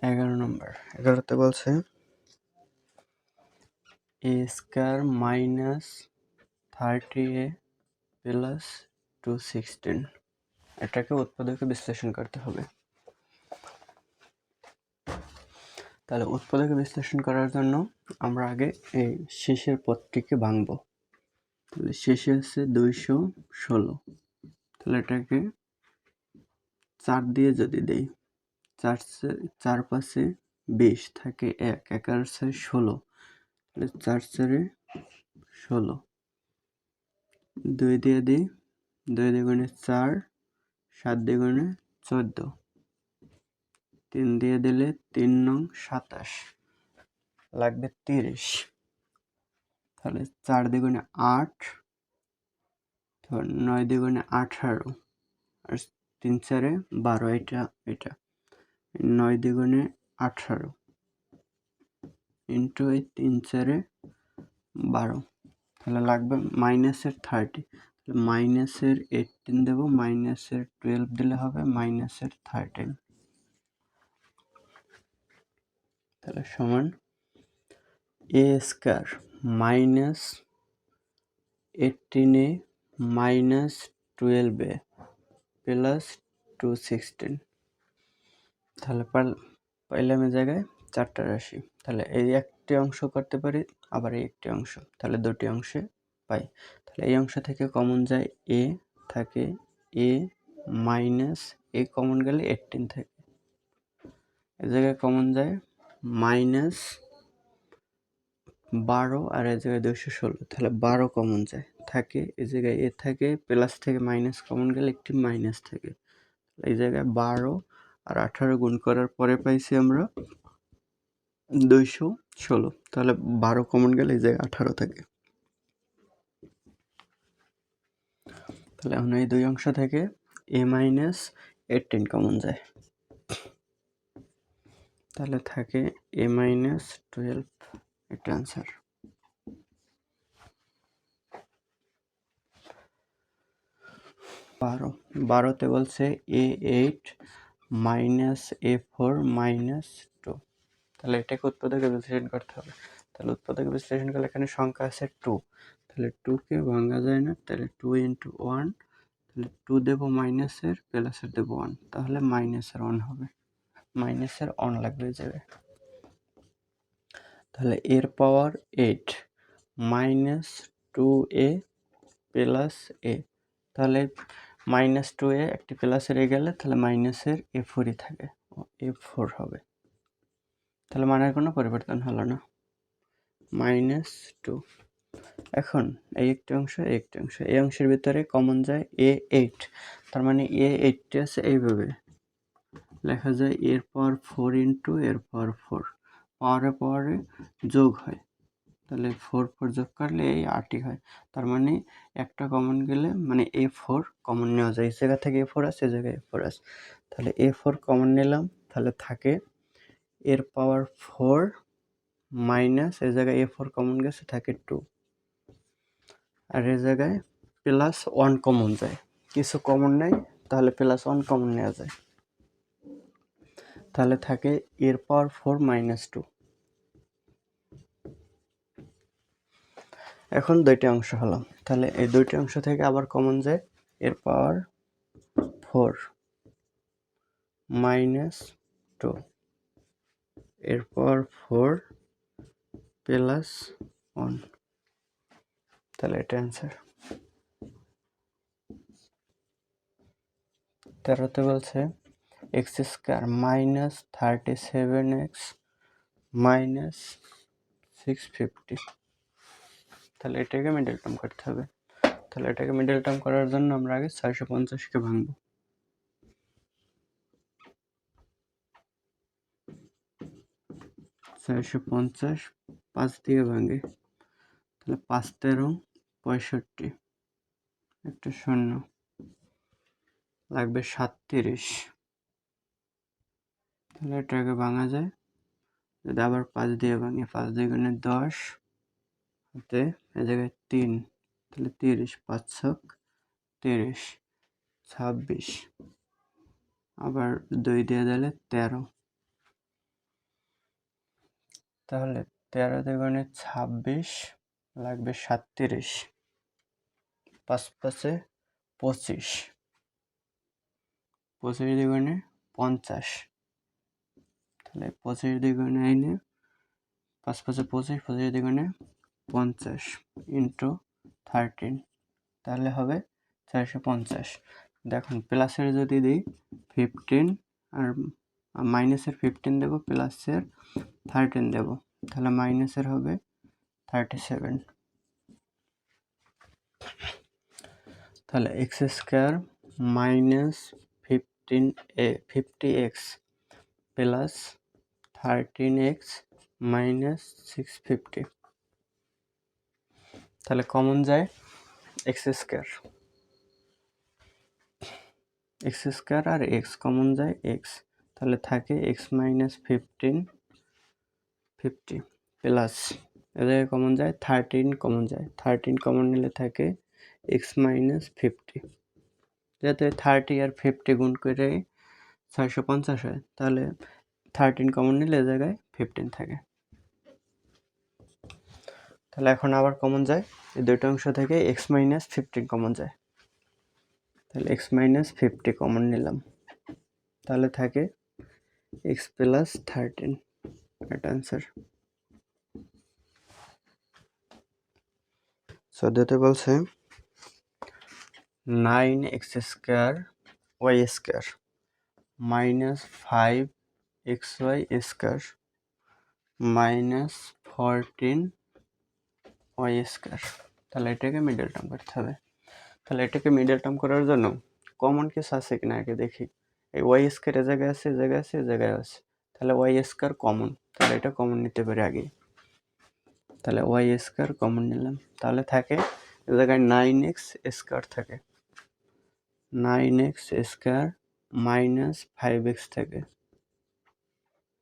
11 নম্বর। 11তে বলছে a square minus 30a plus 216। এটাকে উৎপাদকে বিশ্লেষণ করতে হবে। তাহলে উৎপাদকে বিশ্লেষণ করার জন্য আমরা আগে এই শেষের পদটিকে ভাঙবো। তাহলে শেষে আছে 216। তাহলে এটাকে 4 দিয়ে যদি দেই, 4 পাশে 20 থাকে 1, 1 আর 6 16। তাহলে 4 4 16। 2 দিয়ে দিই, 2 দ্বিগুণে 4, 7 দ্বিগুণে 14। 3 দিয়ে দিলে 3 নং 27, লাগবে 30। তাহলে 4 দ্বিগুণে 8, 9 দ্বিগুণে 18 আর 3 4 12। এটা 9 দ্বিগুণে 18 ইন্টু এই 3 4 12। তাহলে লাগবে মাইনাসের 30। তাহলে মাইনাসের 18 দেবো, মাইনাসের 12 দিলে হবে মাইনাসের 13। তাহলে সমান a square minus 18a minus 12a plus 216। তাহলে পাইলাম এই জায়গায় 4টা রাশি। তাহলে এই একটি অংশ করতে পারি, আবার এই একটি অংশ, তাহলে দুটি অংশে পাই। তাহলে এই অংশ থেকে কমন যায় a, থাকে a মাইনাস a কমন গেলে 18 থাকে। এই জায়গায় কমন যায় মাইনাস 12 আর এই জায়গায় 216। তাহলে 12 কমন যায়, থাকে এই জায়গায় a থাকে, প্লাস থেকে মাইনাস কমন গেলে একটি মাইনাস থাকে। এই জায়গায় 12 আর 18 গুণ করার পরে পাইছি আমরা 216। তাহলে 12 কমন গেলে এই জায়গায় 18 থাকে। তাহলে এখন এই দুই অংশ থেকে a মাইনাস 18 কমন যায়। তাহলে থাকে a মাইনাস 12। এটা আনসার। 12তে বলছে a8 মাইনাস a4 মাইনাস 2। তাহলে এটাকে উৎপাদকে বিশ্লেষণ করতে হবে। তাহলে উৎপাদকে বিশ্লেষণ করলে এখানে সংখ্যা আছে 2। তাহলে 2কে ভাঙা যায় না, তাহলে 2 ইন্টু 1। তাহলে 2 দেবো মাইনাসের, প্লাসের দেবো 1, তাহলে মাইনাসের 1 হবে। মাইনাসের 1 লাগবে এই জায়গায়। তাহলে এর পাওয়ার 8 মাইনাস 2a প্লাস a। তাহলে মাইনাস 2a একটি প্লাসের এ গেলে তাহলে মাইনাসের a4ই থাকে, a4 হবে। তাহলে মানের কোনো পরিবর্তন হলো না, মাইনাস 2। এখন এই একটি অংশ, এই অংশের ভিতরে কমন যায় a8। তার মানে a8টি আছে এইভাবে লেখা যায়, এর পাওয়ার 4 ইন্টু এর পাওয়ার 4। পাওয়ারে যোগ হয়, তাহলে 4 4 যোগ করলে এই 8ই হয়। তার মানে একটা কমন গেলে মানে a4 কমন নেওয়া যায়। এই জায়গা থেকে a4 আছে, এই জায়গায় a4 আছে। তাহলে a4 কমন নিলাম, তাহলে থাকে এর পাওয়ার 4 মাইনাস এই জায়গায় a4 কমন গেছে, থাকে 2। আর এই জায়গায় প্লাস 1 কমন যায়, কিছু কমন নেই, তাহলে প্লাস 1 কমন নেওয়া যায়। তাহলে থাকে এর পাওয়ার 4 মাইনাস 2। এখন দুইটি অংশ হলো, তাহলে এই দুইটি অংশ থেকে আবার কমন যায় এর পাওয়ার 4 মাইনাস 2, এর পাওয়ার 4 প্লাস 1। তাহলে এটা অ্যান্সার। 13তে বলছে x square minus 37x minus 650। তাহলে এটাকে মিডল টার্ম করতে হবে। তাহলে এটাকে মিডল টার্ম করার জন্য আমরা আগে 650কে ভাঙবো। 650 5 দিয়ে ভাঙে, তাহলে 5 13 65, একটা শূন্য, লাগবে 37। তাহলে এটাকে ভাঙা যায় যদি আবার 5 দিয়ে ভাঙি, 5 দ্বিগুণে 10 হাতে এই জায়গায় 3, তাহলে 30, 5 ছক 30, 26, আবার 2 দিয়ে দিলে 13, তাহলে 13 দুগুণে 26 লাগবে 37, 5 5 25, 25 দুগুণে 50, তাহলে 25 দুগুণে 5 5 25, 25 দুগুণে 50 ইন্টু 13, তাহলে হবে 450। দেখুন প্লাসের যদি দিই 15 আর মাইনাসের 15 দেবো, প্লাসের 13 দেবো, তাহলে মাইনাসের হবে 37। তাহলে x square minus 50x plus 13x minus 650, তাহলে কমন যায় এক্স স্কোয়ার আর এক্স কমন যায় এক্স, তাহলে থাকে এক্স মাইনাস 50 প্লাস এদের কমন যায় 13 কমন যায়, 13 কমন নিলে থাকে এক্স মাইনাস 50, যাতে 30 আর 50 গুণ করে 650 হয়, তাহলে 13 কমন নিলে এ জায়গায় 15 থাকে। তাহলে এখন আবার কমন যায় এই দুটো অংশ থেকে এক্স মাইনাস 15 কমন যায়, তাহলে এক্স মাইনাস 50 কমন নিলাম, তাহলে থাকে এক্স প্লাস 13, এটা অ্যান্সার। চোদ্দতে বলছে 9x square y square minus 5xy square minus 14y square, তাহলে এটাকে মিডল টার্ম করতে হবে। তাহলে এটাকে মিডল টার্ম করার জন্য কমন কিছু আছে কিনা আগে দেখি। এই ওয়াই স্কোয়ার এ জায়গায় আছে, এ জায়গায় আছে, এ জায়গায় আছে, তাহলে ওয়াই স্কোয়ার কমন, তাহলে এটা কমন নিতে পারি আগে, তাহলে ওয়াই স্কোয়ার কমন নিলাম, তাহলে থাকে এ জায়গায় 9x স্কোয়ার থাকে, 9x স্কোয়ার মাইনাস 5x থাকে,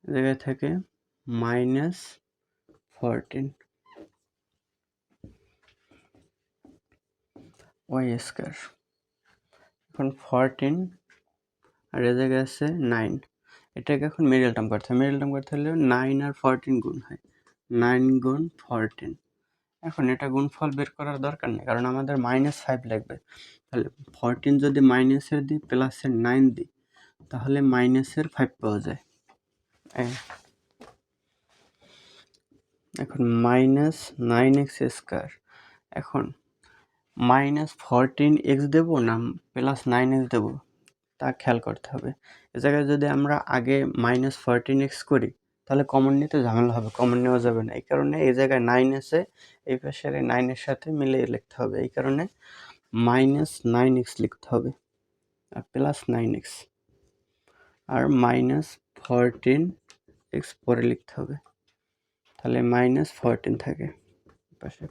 এ জায়গায় থাকে মাইনাস 14 ওয়াই স্কোয়ার। এখন 14 আর এ জায়গায় আছে 9, এটাকে এখন মিডল টার্ম করতে হবে। মিডল টার্ম করতে হলে 9 আর 14 গুণ হয়, 9 গুণ 14। এখন এটা গুণফল বের করার দরকার নেই, কারণ আমাদের -5 লাগবে। তাহলে 14 যদি মাইনাসের দিই প্লাসের 9 দিই, তাহলে মাইনাসের 5 পাওয়া যায়। এখন মাইনাস 9x স্কোয়ার, এখন মাইনাস 14x দেবো না প্লাস 9x দেবো তা খেয়াল করতে হবে। এ জায়গায় যদি আমরা আগে মাইনাস 14x করি তাহলে কমন নিতে ঝামেলা হবে, কমন নেওয়া যাবে না। এই কারণে এই জায়গায় 9 আছে, এই পাশের 9-এর সাথে মিলিয়ে লিখতে হবে, এই কারণে মাইনাস 9x লিখতে হবে আর প্লাস 9x, আর মাইনাস 14x পরে লিখতে হবে, তাহলে মাইনাস 14 থাকে পাশে।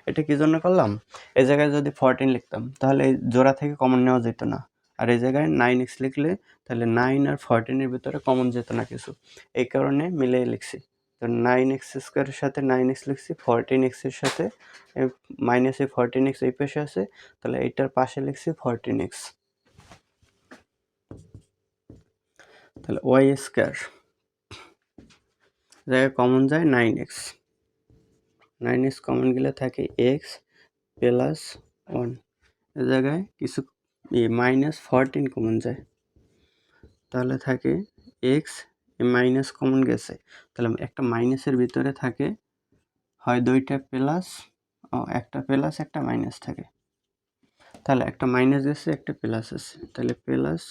এটা কি জন্য করলাম, এই জায়গায় যদি 14 লিখতাম তাহলে এই জোড়া থেকে কমন নেওয়া যেত না, আর এই জায়গায় 9x লিখলে তাহলে 9 আর 14-এর ভিতরে কমন যেত না কিছু, এই কারণে মিলিয়ে লিখছি। তো 9x স্কোয়ারের সাথে 9x লিখছি, 14x এর সাথে মাইনাস এই 14x এই পাশে আছে, তাহলে এইটার পাশে লিখছি 14x, তাহলে ওয়াই স্কোয়ার জায়গায় কমন যায় 9x, 9x কমন গেলে থাকে x প্লাস 1, এ জায়গায় কিছু মাইনাস 14 কমন যায়, তাহলে থাকে এক্স মাইনাস কমন গেছে, তাহলে একটা মাইনাসের ভিতরে থাকে হয় দুইটা প্লাস, একটা প্লাস একটা মাইনাস থাকে, তাহলে একটা মাইনাস গেছে একটা প্লাস আছে, তাহলে প্লাস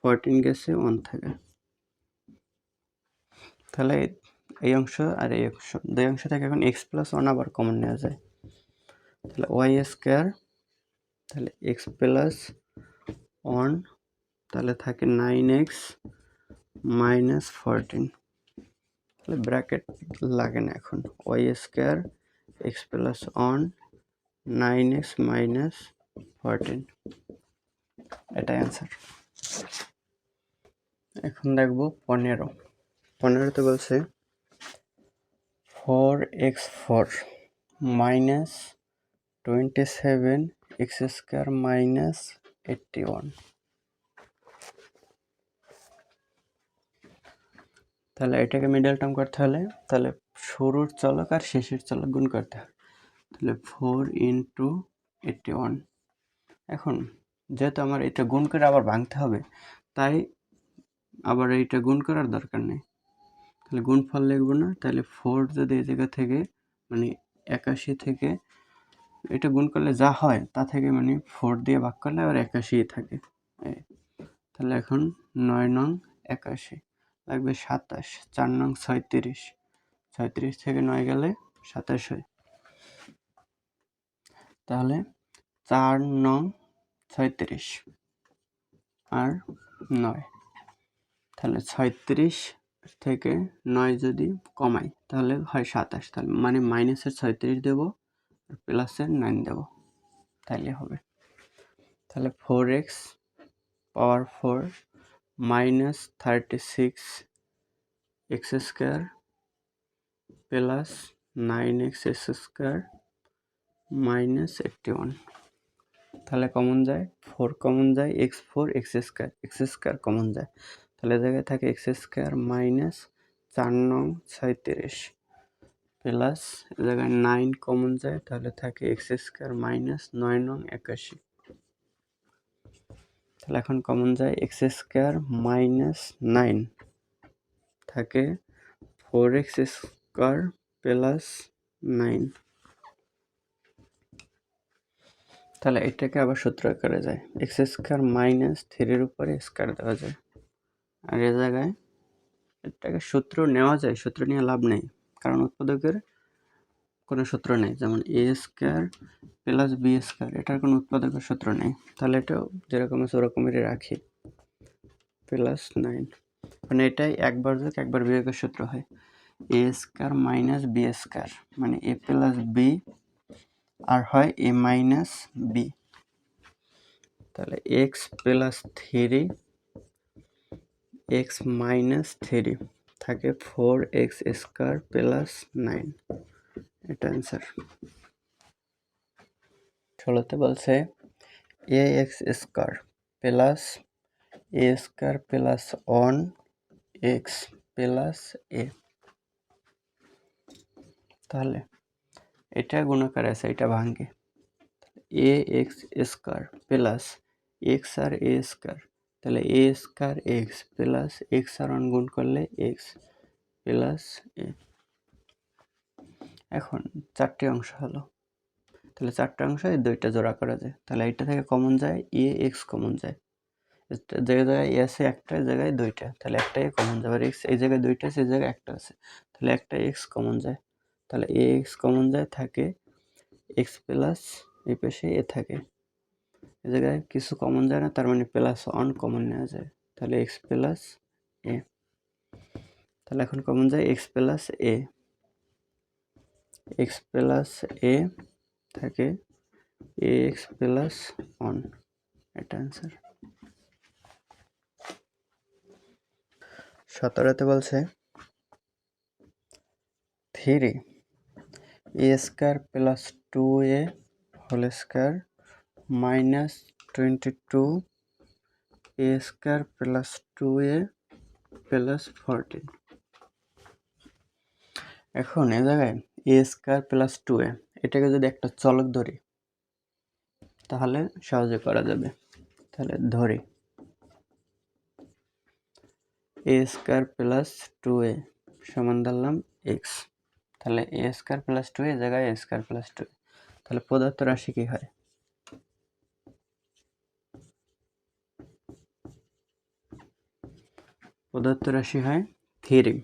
14 গেছে 1 থাকে, তাহলে এই অংশ আর এই অংশ দুই অংশ থেকে এখন এক্স প্লাস 1 আবার কমন নেওয়া যায়, তাহলে ওয়াই স্কোয়ার, তাহলে এক্স প্লাস 1, তাহলে থাকে 9x মাইনাস 14, তাহলে ব্র্যাকেট লাগে না এখন, y square x plus 1 9x মাইনাস 14, এটাই অ্যান্সার। এখন দেখব 15তে বলছে 4x4 minus 27x square minus 81, তাহলে এটাকে মিডল টার্ম করতে হলে তাহলে শুরুর চলক আর শেষের চলক গুণ করতে হবে। তাহলে 4 ইন্টু 81। এখন যেহেতু আমার এটা গুণ করে আবার ভাঙতে হবে, তাই আবার এইটা গুণ করার দরকার নেই। তাহলে গুণফল লিখব না, তাহলে 4 যদি এই জায়গা থেকে মানে 81 থেকে এটা গুণ করলে যা হয় তা থেকে মানে 4 দিয়ে ভাগ করলে আবার 81 থাকে। তাহলে এখন 9 নং 81 লাগবে 27, 4 নং 36, 36 থেকে 9 গেলে 27 হয়। তাহলে 4 নং 36 আর 9, তাহলে 36 থেকে 9 যদি কমাই তাহলে হয় 27, তাহলে মানে মাইনাসের 36 দেবো আর প্লাসের 9 দেবো, তাইলে হবে। তাহলে 4x পাওয়ার 4 minus 36 x square plus 9x square minus 81। তাহলে কমন যায় 4 কমন যায়, x4 এক্স স্কোয়ার কমন যায়, তাহলে জায়গায় থাকে এক্স স্কোয়ার মাইনাস 4 নং 36 প্লাস জায়গায় 9 কমন যায়, তাহলে থাকে এক্স স্কোয়ার মাইনাস 9 নং 81। তাহলে এখন কমন যায় এক্স স্কোয়ার মাইনাস 9 থাকে 4x স্কোয়ার প্লাস 9। তাহলে এটাকে আবার সূত্র করা যায়, এক্স স্কোয়ার মাইনাস 3-এর উপরে স্কোয়ার দেওয়া যায়, আর এ জায়গায় এটাকে সূত্র নেওয়া যায়, সূত্র নিয়ে লাভ নেই, কারণ উৎপাদকের কোনো সূত্র নেই। যেমন এ স্কোয়ার প্লাস বি স্কোয়ার, এটার কোনো উৎপাদকের সূত্র নেই, তাহলে এটাও যেরকম আছে ওরকমই রাখি প্লাস 9। মানে এটাই একবার যোগ একবার বিয়োগের সূত্র হয়, এ স্কোয়ার মাইনাস বি স্কোয়ার মানে এ প্লাস বি আর হয় এ মাইনাস বি। তাহলে এক্স প্লাস 3 এক্স মাইনাস 3 থাকে 4x স্কোয়ার প্লাস 9, এটা অ্যান্সার। 16তে বলছে এ x square plus a square plus 1x plus এ। তাহলে এটা গুণাকার আছে, এটা ভাঙে, এ x square plus x R a square, তাহলে a square x plus x আর 1 গুণ করলে এক্স প্লাস এ। এখন 4টে অংশ হলো, তাহলে 4টে অংশ এই দুইটা জোড়া করা যায়, তাহলে এটা থেকে কমন যায় এ এক্স কমন যায়, যে জায়গায় এ আছে একটা জায়গায় দুইটা, তাহলে একটাই কমন যাবে, আর এক্স এই জায়গায় দুইটা আছে এই জায়গায় একটা আছে, তাহলে একটা এক্স কমন যায়, তাহলে এ এক্স কমন যায় থাকে এক্স প্লাস এই পাশে এ থাকে, এই জায়গায় কিছু কমন যায় না, তার মানে প্লাস 1 কমন নেওয়া যায়, তাহলে এক্স প্লাস এ। তাহলে এখন কমন যায় এক্স প্লাস এ, এক্স প্লাস এ থাকে এ এক্স প্লাস 1, এটা অ্যান্সার। 17তে বলছে 3 A square plus 2a whole square minus 22 A square plus 2a plus 14। এখন এ জায়গায় এ স্কোয়ার প্লাস 2a এটাকে যদি একটা চলক ধরি তাহলে সহজে করা যাবে। তাহলে ধরি এ স্কোয়ার প্লাস 2a সমান ধরলাম এক্স, তাহলে এ স্কোয়ার প্লাস 2a জায়গায় এ স্কোয়ার প্লাস 2a, তাহলে প্রদত্ত রাশি কি হয়, প্রদত্ত রাশি হয় 3,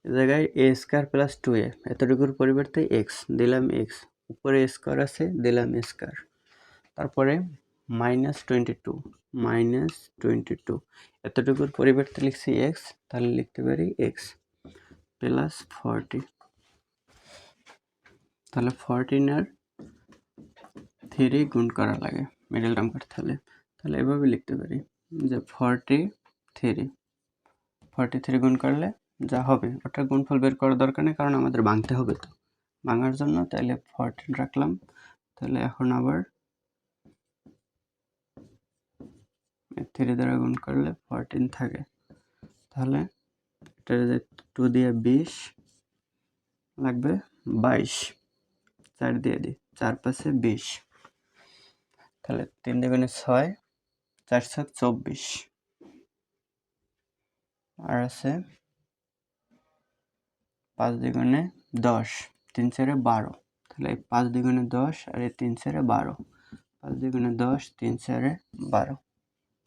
এ জায়গায় এ স্কোয়ার প্লাস 2a এতটুকুর পরিবর্তে এক্স দিলাম, এক্স উপরে স্কোয়ার আছে দিলাম স্কোয়ার, তারপরে -22 এতটুকুর পরিবর্তে লিখছি এক্স, তাহলে লিখতে পারি এক্স প্লাস 40, তাহলে 14 আর 3 গুণ করা লাগে মিডল টার্ম করতে হলে, তাহলে এভাবে লিখতে পারি যে 43 গুণ করলে যা হবে ওটা গুণফল বের করার দরকার নেই, কারণ আমাদের ভাঙতে হবে, তো ভাঙার জন্য তাহলে 14 রাখলাম, তাহলে এখন আবার 3 দ্বারা গুণ করলে 14 থাকে, তাহলে এটা 2 দিয়ে 20 লাগবে 22, 4 দিয়ে দিই, 4 5 20, তাহলে 3 দুগুণে 6, 4 7 24, আর আছে 5 দুগুণে 10, 3 4 12, তাহলে এই 5 দুগুণে 10 আর এই 3 4 12, 5 দুগুণে 10, 3 4 12,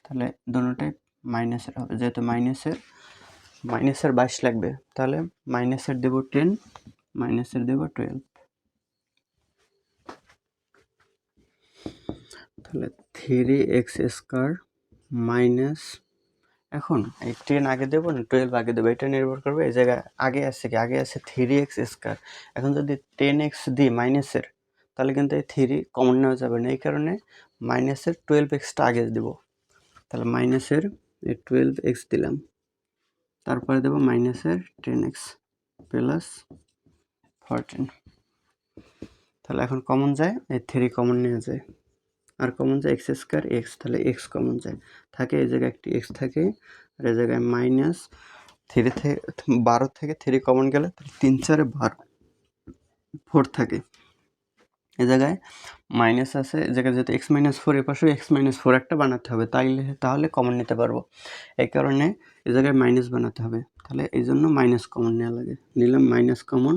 তাহলে দুটোটাই মাইনাসের হবে, যেহেতু মাইনাসের 22 লাগবে, তাহলে মাইনাসের দেব 10, মাইনাসের দেব 12, তাহলে 3x স্কয়ার মাইনাস, এখন এই 10 আগে দেবো না 12 আগে দেবো এটা নির্ভর করবে, এই জায়গায় আগে আছে কি, আগে আছে 3x স্কয়ার, এখন যদি 10x দিই মাইনাসের, তাহলে কিন্তু এই 3 কমন নেওয়া যাবে না, এই কারণে মাইনাসের 12xটা আগে দেব, তাহলে মাইনাসের এই 12x দিলাম, তারপরে দেবো মাইনাসের 10x প্লাস 14, তাহলে এখন কমন যায়, এই 3 কমন নেওয়া যায়, আর কমন যায় এক্স স্কয়ার এক্স, তাহলে এক্স কমন যায়, থাকে এই জায়গায় একটি এক্স থাকে, আর এই জায়গায় মাইনাস 3 থেকে 12 থেকে 3 কমন গেলে 3 4 12 4 থাকে, এই জায়গায় মাইনাস আছে, এই জায়গায় যেহেতু এক্স মাইনাস 4 এর পাশে এক্স মাইনাস 4 একটা বানাতে হবে, তাহলে কমন নিতে পারবো, এই কারণে এই জায়গায় মাইনাস বানাতে হবে, তাহলে এই জন্য মাইনাস কমন নেওয়া লাগে, নিলাম মাইনাস কমন,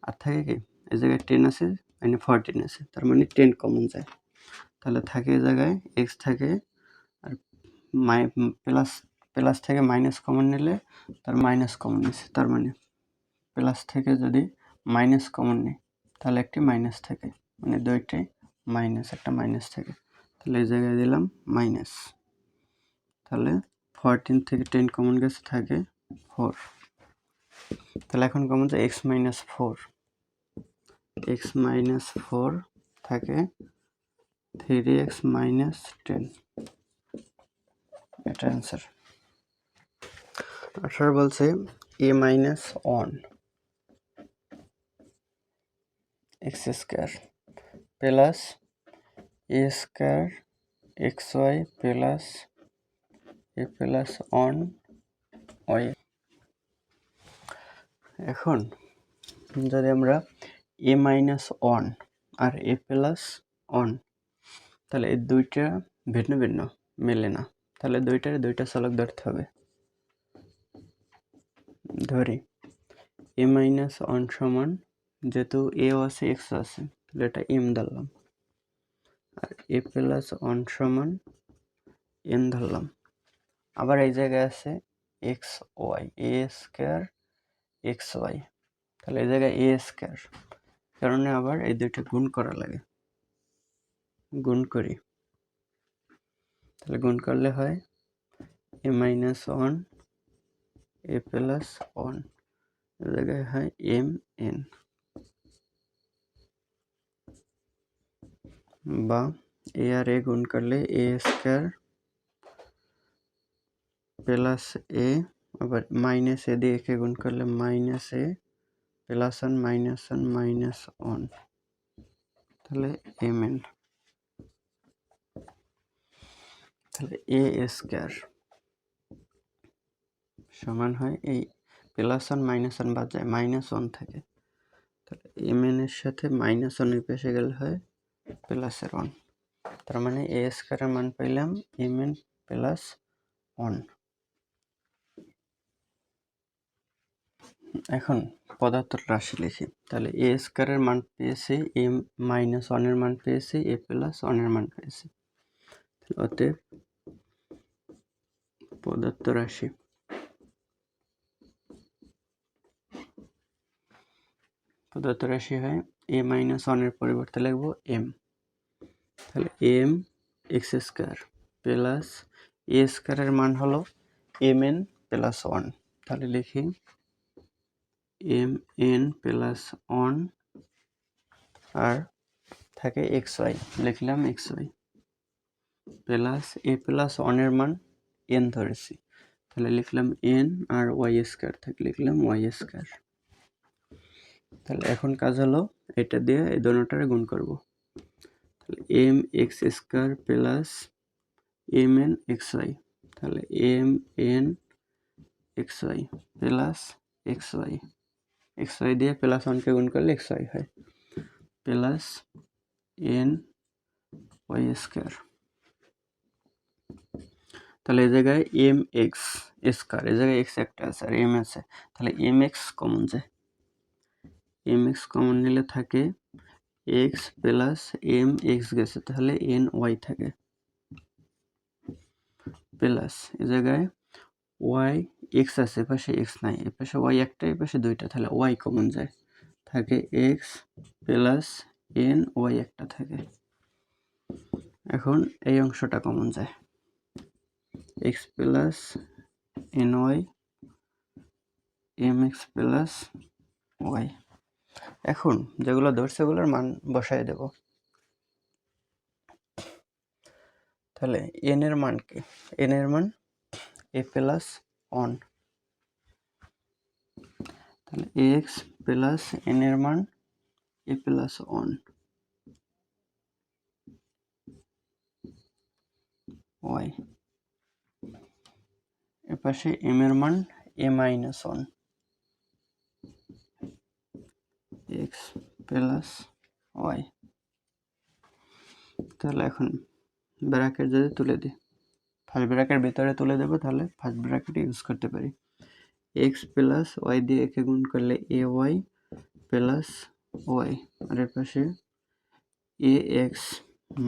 আর থাকে কি এই জায়গায় 10 আছে, মানে 14 আছে, তার মানে 10 কমন যায়, তাহলে থাকে এই জায়গায় এক্স থাকে, আর প্লাস প্লাস থেকে মাইনাস কমন নিলে তার মাইনাস কমন নিচ্ছে, তার মানে প্লাস থেকে যদি মাইনাস কমন নিই তাহলে একটি মাইনাস থাকে, মানে দুইটাই মাইনাস, একটা মাইনাস থাকে, তাহলে এই জায়গায় দিলাম মাইনাস, তাহলে 14 থেকে 10 কমন গেছে থাকে 4, তাহলে এখন কমন যায় এক্স মাইনাস 4, এক্স মাইনাস 4 থাকে 3x মাইনাস 10, এটা অ্যান্সার। 18 বলছে a minus 1 x square plus a square xy plus a plus 1 y, এখন যদি আমরা a মাইনাস 1 আর a প্লাস 1, তাহলে এই দুইটা ভিন্ন ভিন্ন, মেলে না, তাহলে দুইটা চলক ধরতে হবে, ধরি a মাইনাস 1 সমান, যেহেতু a আছে x আছে, তাহলে এটা m ধরলাম, আর a প্লাস 1 সমান n ধরলাম, আবার এই জায়গায় আছে এক্স ওয়াই, এ স্কয়ার এক্স ওয়াই, তাহলে এই জায়গায় এ স্কয়ার, কারণে আবার এই দুইটা গুণ করা লাগে, গুণ করি, তাহলে গুণ করলে হয় এ মাইনাস 1 এ প্লাস 1, এই জায়গায় হয় এম এন, বা এ আর এ গুণ করলে এ স্কয়ার প্লাস এ, আবার মাইনাস এ দিয়ে একে গুণ করলে মাইনাস এ প্লাস 1 মাইনাস 1 মাইনাস 1, তাহলে এম এন, তাহলে এ স্কয়ার সমান হয়, এই প্লাস 1 মাইনাস 1 বাদ যায়, মাইনাস 1 থাকে, তাহলে এম এন এর সাথে মাইনাস 1 এর পাশে গেলে হয় প্লাসের 1, তার মানে এ স্কয়ারের মান পাইলাম এম এন প্লাস 1। এখন পদার্থের রাশি লিখি, তাহলে এ স্কয়ারের মান পেয়েছি, এম মাইনাস 1 এর মান পেয়েছি, এ প্লাস 1 এর মান পেয়েছি, অতএব পদার্থ রাশি হয় এ মাইনাস 1 এর পরিবর্তে লিখবো এম, তাহলে এম এক্স স্কয়ার প্লাস এ স্কয়ারের মান হলো এম এন প্লাস 1, তাহলে লিখি এম এন প্লাস 1, আর থাকে এক্স ওয়াই, লিখলাম x Y plus a plus 1 এর মান এন ধরেছি, তাহলে লিখলাম এন, আর ওয়াই স্কয়ার থেকে লিখলাম ওয়াই স্কয়ার, তাহলে এখন কাজ হলো এটা দিয়ে এই দুটোটার গুণ করব, তাহলে M X square plus M N X Y, তাহলে M N X Y plus X Y, X Y দিয়ে প্লাস ওয়ানকে গুণ করলে এক্স ওয়াই হয় প্লাস এন ওয়াই স্কোয়ার। তাহলে এই জায়গায় এম এক্স স্কোয়ার, এই জায়গায় এক্স একটা আছে আর এম আছে, তাহলে এম এক্স কমন যায়। এম এক্স কমন নিলে থাকে এক্স প্লাস এম এক্স গেছে, তাহলে এন ওয়াই থাকে প্লাস এই জায়গায় ওয়াই এক্স আছে, এপাশে এক্স নাই, এপাশে ওয়াই একটা, এপাশে দুইটা, তাহলে ওয়াই কমন যায়, থাকে এক্স প্লাস এন ওয়াই একটা থাকে। এখন এই অংশটা কমন যায়, x plus N y m x plus y. এখন যেগুলো ধরছে ওগুলোর মান বসাই দেব। তাহলে এন এর মান কি? এন এর মান এ প্লাস ওয়ান, তাহলে এক্স প্লাস এন এর মান এ প্লাস ওয়ান ওয়াই, এপাশে এম এর মান A minus one X plus Y. তাহলে এখন ব্র্যাকেট যদি তুলে দিই, ফার্স্ট ব্র্যাকেট ভিতরে তুলে দেবো, তাহলে ফার্স্ট ব্র্যাকেট ইউজ করতে পারি। এক্স প্লাস ওয়াই দিয়ে একে গুণ করলে এ ওয়াই প্লাস ওয়াই, আর এর পাশে A X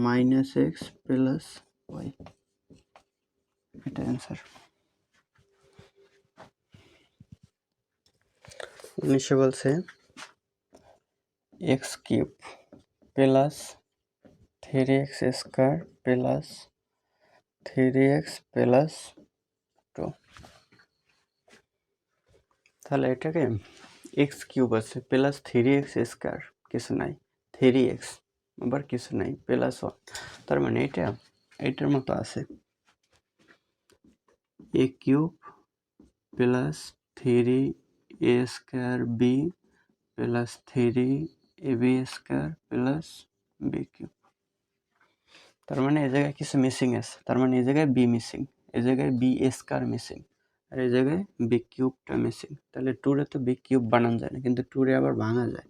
minus X plus Y, এটা অ্যান্সার। 19 বলছে X cube plus 3x square plus 3x plus 2, তাহলে এটাকে এক্স কিউব আছে প্লাস 3x স্কোয়ার কিছু নাই, 3x আবার কিছু নাই প্লাস 1, তার মানে এটার মতো আছে a cube plus 3a square b plus 3ab square plus b cube. তার মানে এই জায়গায় কিছু মিসিং আছে, তার মানে এই জায়গায় বি মিসিং, এই জায়গায় বি স্কোয়ার মিসিং, আর এই জায়গায় বি কিউবটা মিসিং। তাহলে টুরে তো বি কিউব বানানো যায় না, কিন্তু টুরে আবার ভাঙা যায়,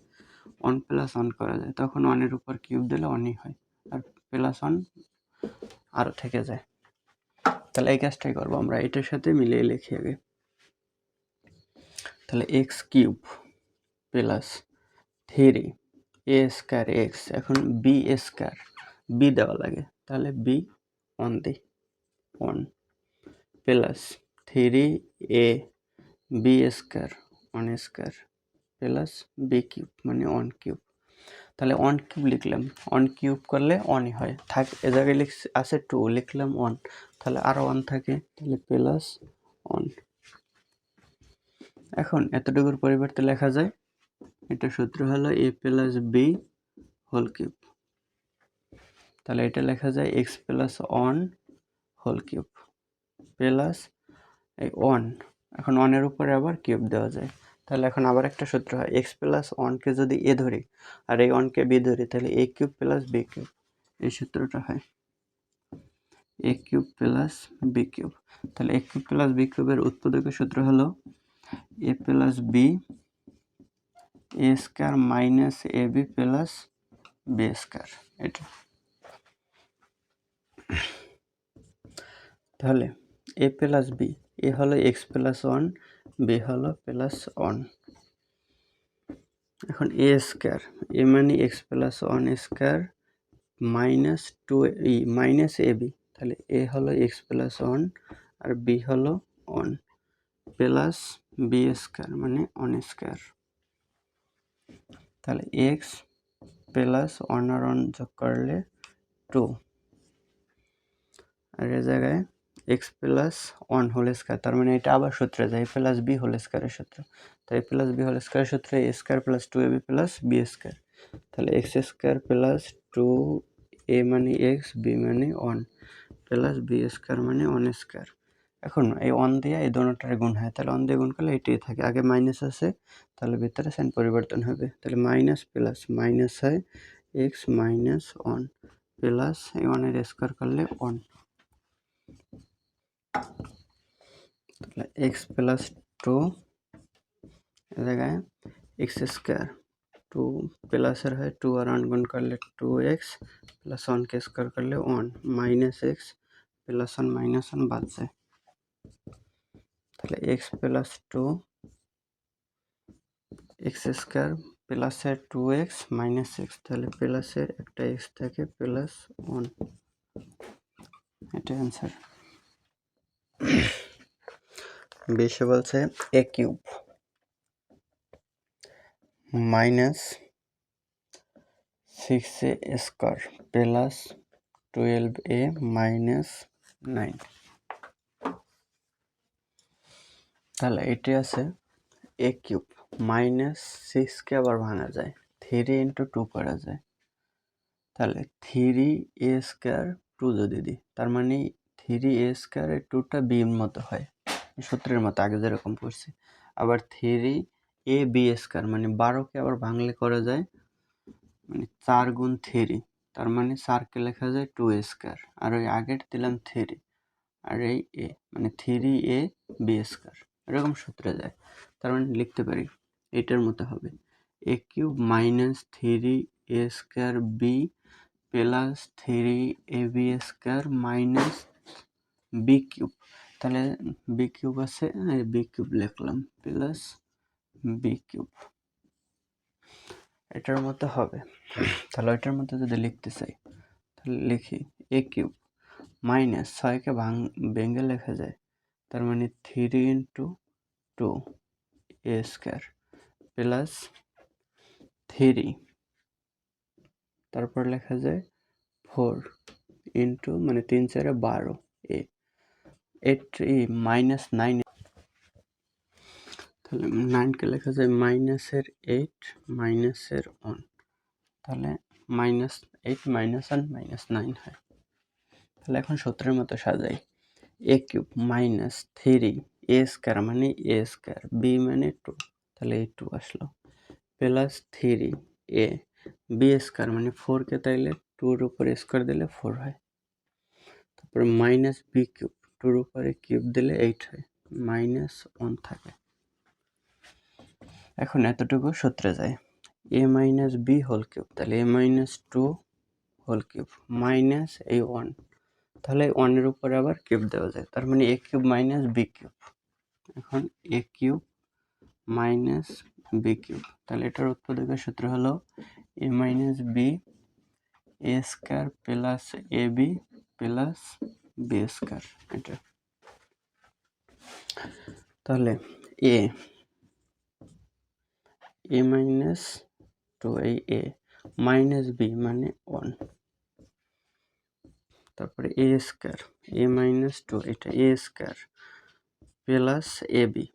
1 প্লাস 1 করা যায়, তখন 1-এর উপর কিউব দিলে 1-ই হয়, আর প্লাস 1 আরও থেকে যায়। তাহলে এই কাজটাই করবো আমরা, এটার সাথে মিলিয়ে লিখি আগে। তাহলে x cube plus 3a square x, এখন বি স্কোয়ার বি দেওয়া লাগে, তাহলে বি 1 দিই 1 plus 3a b square 1 square plus b cube মানে 1 কিউব। তাহলে 1 কিউব লিখলাম, 1 কিউব করলে 1-ই হয়, থাক এ জায়গায় আছে 2, লিখলাম 1, তাহলে আরও 1 থাকে, তাহলে প্লাস 1। এখন এতটুকুর পরিবর্তে লেখা যায়, এটা সূত্র হলো a plus b whole cube, তাহলে এটা লেখা যায় x plus 1 whole cube plus এই 1, এখন 1-এর উপরে আবার কিউব দেওয়া যায়, তাহলে এখন আবার একটা সূত্র হয়, এক্স প্লাস 1কে যদি এ ধরি আর এই 1কে বি ধরি, তাহলে a cube plus b cube, এই সূত্রটা হয় a cube plus b cube. তাহলে এ কিউব প্লাস বি কিউবের উৎপাদকের সূত্র হলো a plus b a square minus a b plus b square, এটা। তাহলে এ প্লাস বি, এ হলো এক্স প্লাস 1, বি হলো প্লাস 1, এখন এ স্কোয়ার, এ মানে x plus 1 square minus 2 minus a b, তাহলে এ হলো এক্স প্লাস 1 আর B হলো 1 plus b square মানে 1 স্কোয়ার, তাহলে এক্স প্লাস 1 আর 1 যোগ করলে 2, আর এ জায়গায় এক্স প্লাস 1 হোল স্কোয়ার, তার মানে এটা আবার সূত্রে যায় এ প্লাস বি হোল স্কোয়ারের সূত্র, তো এ প্লাস বি হোল স্কোয়ারের সূত্রে a square plus 2ab plus b square, তাহলে এক্স স্কোয়ার প্লাস 2a মানে এক্স, বি মানে 1 প্লাস বি স্কোয়ার মানে 1 স্কোয়ার। এখন এই 1 দিয়ে এই দোনোটার গুণ হয়, তাহলে 1 দিয়ে গুণ করলে এটাই থাকে, আগে মাইনাস আছে তাহলে ভিতরে সাইন পরিবর্তন হবে, তাহলে মাইনাস প্লাস মাইনাস হয় এক্স মাইনাস 1 প্লাস এই 1-এর স্কোয়ার করলে 1, তাহলে এক্স প্লাস 2 এ জায়গায় এক্স স্কোয়ার, টু প্লাসের হয় টু আর ওয়ান গুণ করলে 2x প্লাস ওয়ানকে স্কোয়ার করলে 1 মাইনাস এক্স প্লাস 1 মাইনাস 1 বাদ যায়, তাহলে এক্স প্লাস 2 এক্স স্কোয়ার প্লাসের 2x মাইনাস এক্স, তাহলে প্লাসের একটা এক্স থাকে প্লাস 1, এটা অ্যান্সার। 20 বলছে a cube minus 6a square plus 12a minus 9, তাহলে এটি আছে a কিউব মাইনাস 6কে আবার ভাঙা যায়, 3 ইন্টু 2 করা যায়, তাহলে 3a স্কোয়ার 2 যদি দিই, তার মানে 3a স্কোয়ার এর 2টা বির মতো হয়, সূত্রের মতো আগে যেরকম পড়ছি। আবার 3ab স্কোয়ার মানে 12কে আবার ভাঙলে করা যায় মানে 4 গুণ 3, তার মানে 4কে লেখা যায় 2a স্কোয়ার, আর ওই আগের দিলাম 3 আর এই a মানে 3ab স্কোয়ার, এরকম সূত্রে যায়। তার মানে লিখতে পারি এটার মতো হবে a cube minus 3a square b plus 3ab square minus b cube, তাহলে বি কিউব আছে, বি কিউব লিখলাম প্লাস বি কিউব, এটার মতো হবে। তাহলে ওইটার মতো যদি লিখতে চাই তাহলে লিখি এ কিউব মাইনাস 6কে ভেঙে লেখা যায়, তার মানে 3 ইন্টু 2 এ স্কোয়ার প্লাস 3, তারপর লেখা যায় 4 ইন্টু মানে 3 4 12 এ 8 মাইনাস 9, তাহলে 9কে লেখা যায় মাইনাসের 8 মাইনাসের 1, তাহলে মাইনাস 8 মাইনাস 1 মাইনাস 9 হয়। তাহলে এখন সূত্রের মতো সাজাই, এ কিউব মাইনাস 3 এ স্কোয়ার মানে এ স্কোয়ার বি মানে 2, তাহলে এই 2 আসলো প্লাস 3 এ বি স্কোয়ার মানে 4কে তাইলে 2-র উপরে স্কোয়ার দিলে 4 হয়, তারপরে মাইনাস বি কিউব 2-র উপরে কিউব দিলে 8 হয়, মাইনাস 1 থাকে। এখন এতটুকু সূত্রে যায়, এ মাইনাস বি হোল কিউব, তাহলে a minus 2 whole cube minus এই 1, তাহলে 1-এর উপরে আবার কিউব দেওয়া যায়, তার মানে এ কিউব মাইনাস বি কিউব। এখন a cube minus b cube, তাহলে এটার উৎপাদকের সূত্র হলো এ minus b a square plus a b plus b square, এটা। তাহলে এ মাইনাস 2 এই এ মাইনাস বি মানে 1, তারপরে এ স্কোয়ার এ মাইনাস 2 এটা এ স্কোয়ার প্লাস এ বি,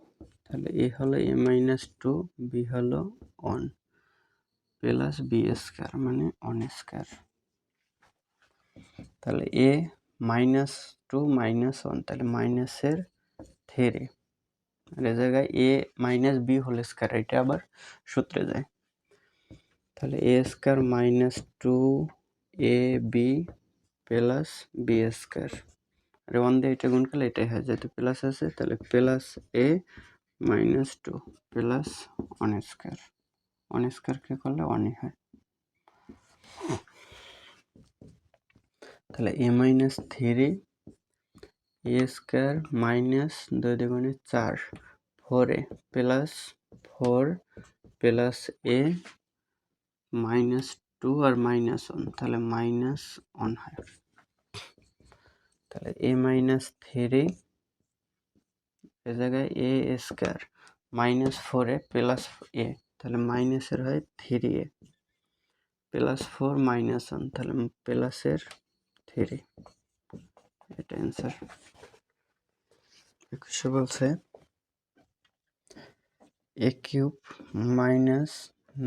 তাহলে এ হলো এ মাইনাস 2 বি হলো 1 প্লাস বি স্কোয়ার মানে 1 স্কোয়ার, তাহলে এ মাইনাস 2 মাইনাস 1 তাহলে মাইনাসের 3, আর এই জায়গায় এ মাইনাস বি হোল স্কোয়ার, এটা আবার সূত্রে যায়, তাহলে a square minus 2 A b plus b square, আর 1 দিয়ে এটা গুণ করলে এটাই হয়, যেহেতু প্লাস আছে তাহলে plus a minus 2 plus 1 square, 1 স্কোয়ারকে করলে 1ই হয়, তাহলে a minus 3 A square minus 2 দুগুণে 4 4 এ plus 4 plus a minus 2 R minus 1, তাহলে মাইনাস 1 হয়, তাহলে এ মাইনাস 3 এ জায়গায় এ স্কোয়ার মাইনাস 4 এ প্লাস এ, তাহলে মাইনাসের হয় 3a প্লাস 4 মাইনাস 1, তাহলে প্লাসের 3, এটা অ্যান্সার। 21 বলছে a cube minus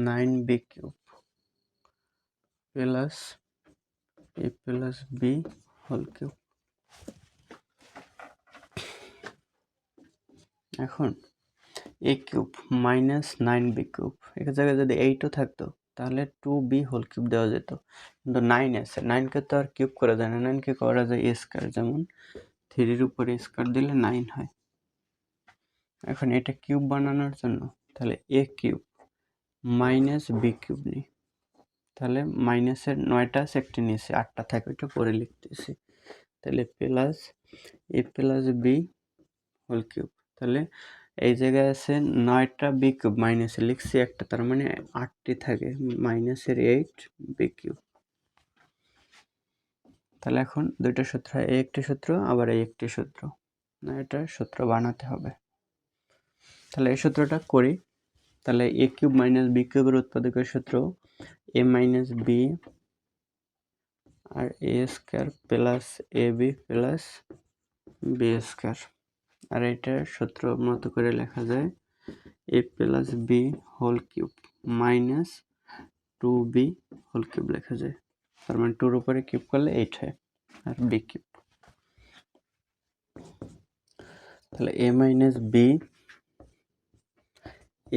9b cube plus a plus b whole cube. এখন a cube minus 9b cube, এক জায়গায় যদি 8ও থাকতো তাহলে 2b হোল কিউব দেওয়া যেত, কিন্তু 9 আছে, 9কে তো আর কিউব করা যায় না, 9কে করা যায় এ স্কোয়ার, যেমন 3-র উপরে স্কোয়ার দিলে 9 হয়। এখন এটা কিউব বানানোর জন্য তাহলে a cube minus b cube নিই, তাহলে মাইনাসের 9টা আছে, একটি নিচে 8টা থাকে, ওইটা পরে লিখতেছি। তাহলে plus a plus b whole cube, তাহলে এই জায়গায় আছে 9টা বি কিউব, মাইনাসে লিখছি একটা, তার মানে 8টি থাকে, মাইনাসের 8 বি কিউব। তাহলে এখন দুইটা সূত্র, এই একটি সূত্র আবার এই একটি সূত্র, না এটা সূত্র বানাতে হবে। তাহলে এই সূত্রটা করি। তাহলে এ কিউব মাইনাস বি কিউবের উৎপাদকের সূত্র এ মাইনাস বি আর a square plus a b plus b square, আর এটার সূত্র মতো করে লেখা যায় a plus b whole cube minus 2b whole cube লেখা যায়, তার মানে 2 এর উপরে কিউব করলে 8 হয়, আর বি কিউব। তাহলে a minus b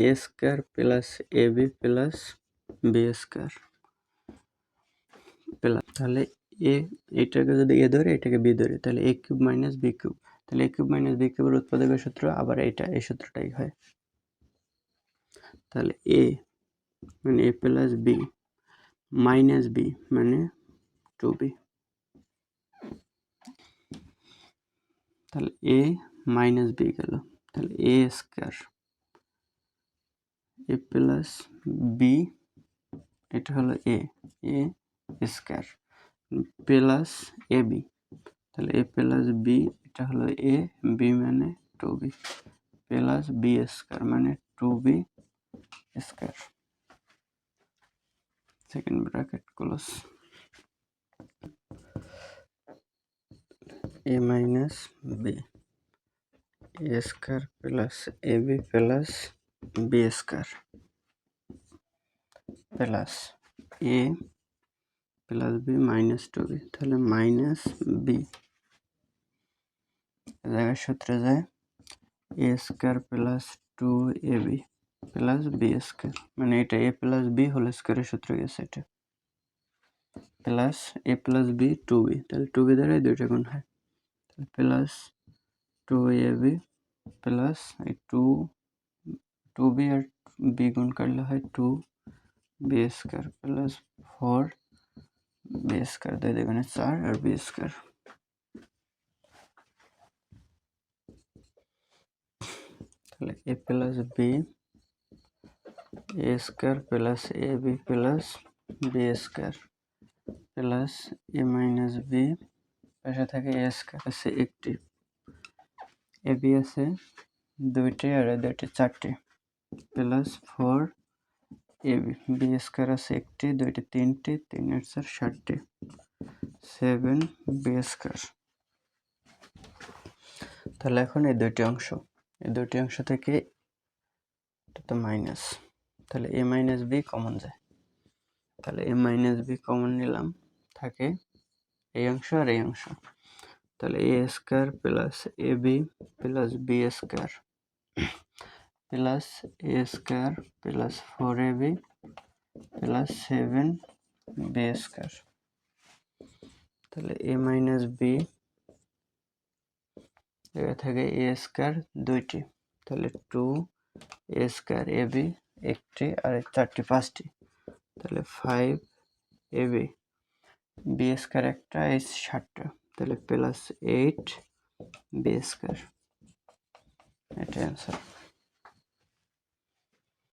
a square plus a b plus b square plus, তাহলে এটাকে যদি এ ধরে এটাকে বি ধরে, তাহলে a cube minus b cube, তাহলে এ কিউব মাইনাস বি কিউবের উৎপাদকের সূত্র আবার এই সূত্রটাই হয়। তাহলে এ মানে এ প্লাস বি মাইনাস বি মানে 2b, তাহলে এ মাইনাস বি গেল, তাহলে a square A plus B, এটা হলো এ স্কোয়ার প্লাস এ বি, তাহলে এ প্লাস বি, এটা হলো এ, বি মানে 2b প্লাস বি স্কোয়ার মানে 2b square, second bracket close. A minus b a square plus a b plus b square plus a plus b minus 2b, তাহলে minus b, জায়গায় সূত্রে যায় a square plus 2ab plus b square, মানে এটা এ plus b whole স্কোয়ারের সূত্র গেছে, এটা plus a plus B 2b, তাহলে 2b দ্বারা এই দুইটা গুণ হয়, তাহলে প্লাস 2ab প্লাস এই 2b আর বি গুণ করলে হয় 2b square plus 4b square, দুই দুগুণে 4 আর বি স্কোয়ার। তাহলে a plus b a square plus a b plus b square plus a minus b, পাশে থাকে এ স্কোয়ার আছে একটি, এ বি আছে দুইটি আর দুইটি 4টি plus 4 A B, B square আছে একটি দুইটি 3টি 3 আর 4 7টি 7 বি স্কোয়ার। তাহলে এখন এই দুইটি অংশ থেকে এটা তো মাইনাস, তাহলে এ মাইনাস বি কমন যায়, তাহলে এ মাইনাস বি কমন নিলাম, থাকে এই অংশ আর এই অংশ, তাহলে a square plus a b plus b square plus a square plus 4ab plus 7b square, তাহলে এ মাইনাস বি এখানে থাকে এ স্কোয়ার দুইটি, তাহলে 2 এ স্কোয়ার এ বি একটি আর 4টি 5টি, তাহলে 5ab বি স্কোয়ার একটা এই 7টা, তাহলে প্লাস 8b স্কোয়ার, এটা অ্যান্সার।